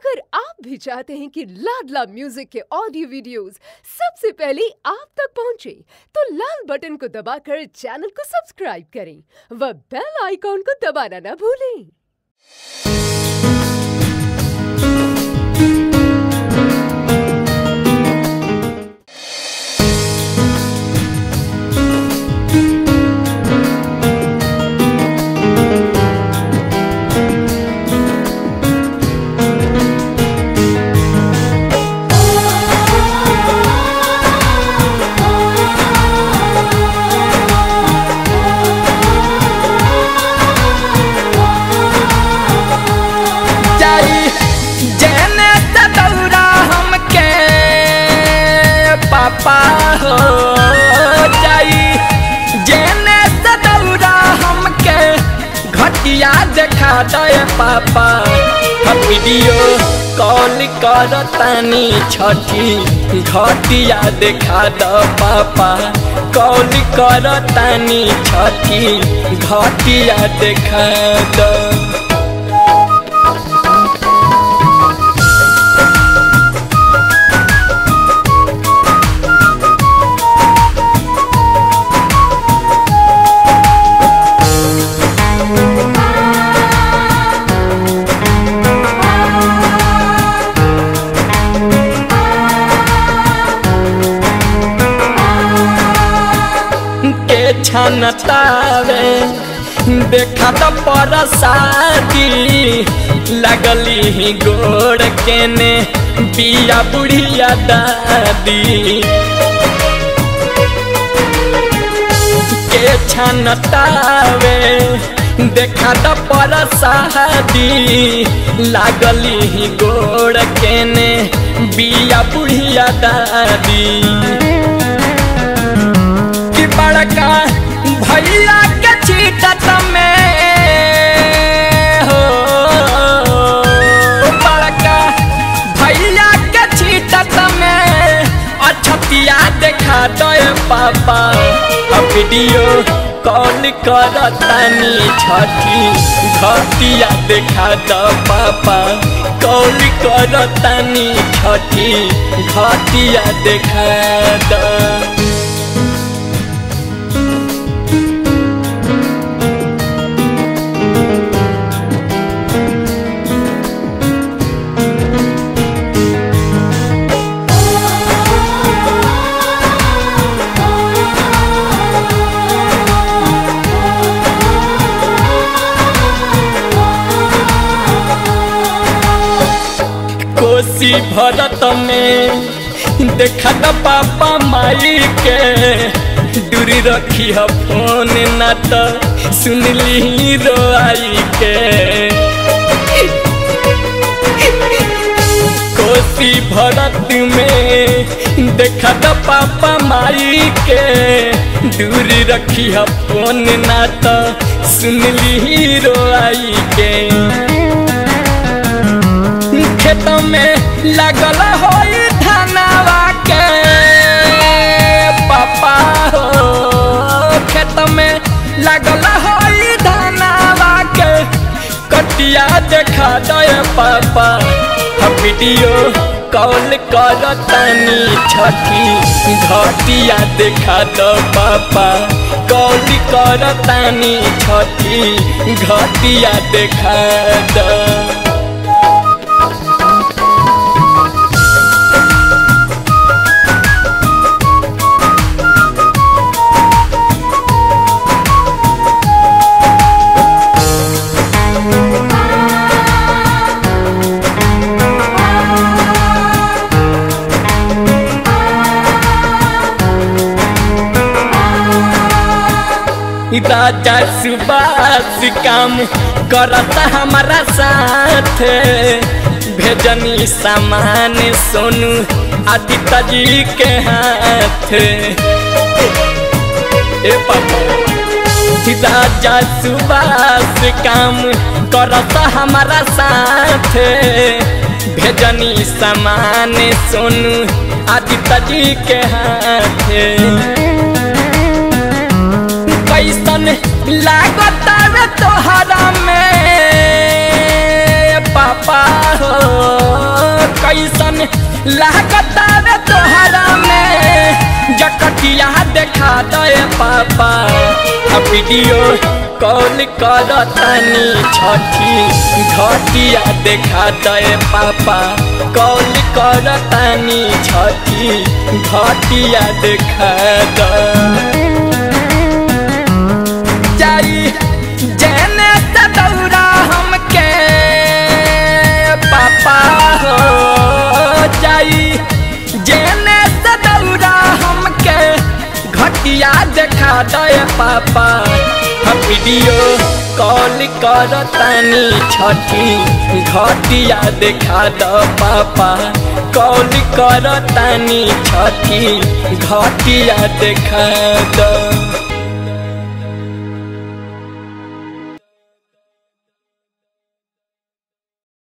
अगर आप भी चाहते हैं कि लाडला म्यूजिक के ऑडियो वीडियोस सबसे पहले आप तक पहुंचे, तो लाल बटन को दबाकर चैनल को सब्सक्राइब करें व बेल आइकॉन को दबाना ना भूलें। पापा हो जाई जेने से दौड़ा हमके घटिया देखा दे पापा। वीडियो कॉल करतानी छठी घटिया देखा दो पापा। कॉल करतानी छठी घटिया देखा दो। छनतावे देखा तो परसादी लगली ही गोड़ केने बिया बुढ़िया दादी के छनतावे देखा तो परसादी लगली ही गोड़ केने बिया बुढ़िया दादी। बड़का भैया के चीटत में हो बड़का भैया के चीटत में अछतिया देखा दो पापा। वीडियो कॉल करतानी छठी घटिया देखा दो पापा। कॉल करतानी छठी घटिया देखा दो। कोसी भरत में देखा तो पापा माई के दूरी रखी है फोन न तो सुनली रोई के। कोसी भरत में देखा तो पापा माई के दूरी रखी है फोन न तो सुनली रोई के। खेत में लगल हो धनवा के पापा हो खेत में लगल हो धनवा के कटिया देखा दो पापा। वीडियो कॉल करतानी छठी घटिया देखा दो पापा। कॉल करतानी छठी घटिया देखा दो। राजा सुबास काम करता हमारा साथ भेजनी सामान सोनू आदित्य जी के हाथ। राजा सुबास काम करता हमारा साथ भेजनी सामान सोनू आदित्य जी के हाथ। कैसन लागत तोहरा में पापा हो लागता रे तोहरा में जकटिया देखा दे पापा वीडियो कॉल करतानी छठी घटिया देखा दे पापा कॉल करतानी छठी घटिया देखा द जाई जेने से दौड़ा हमके पापा हो जाई जेने से दौड़ा हमके घटिया देखा दे पापा वीडियो कॉल करतानी छठी घटिया देखा द पापा कॉल करतानी छठी घटिया देखा द।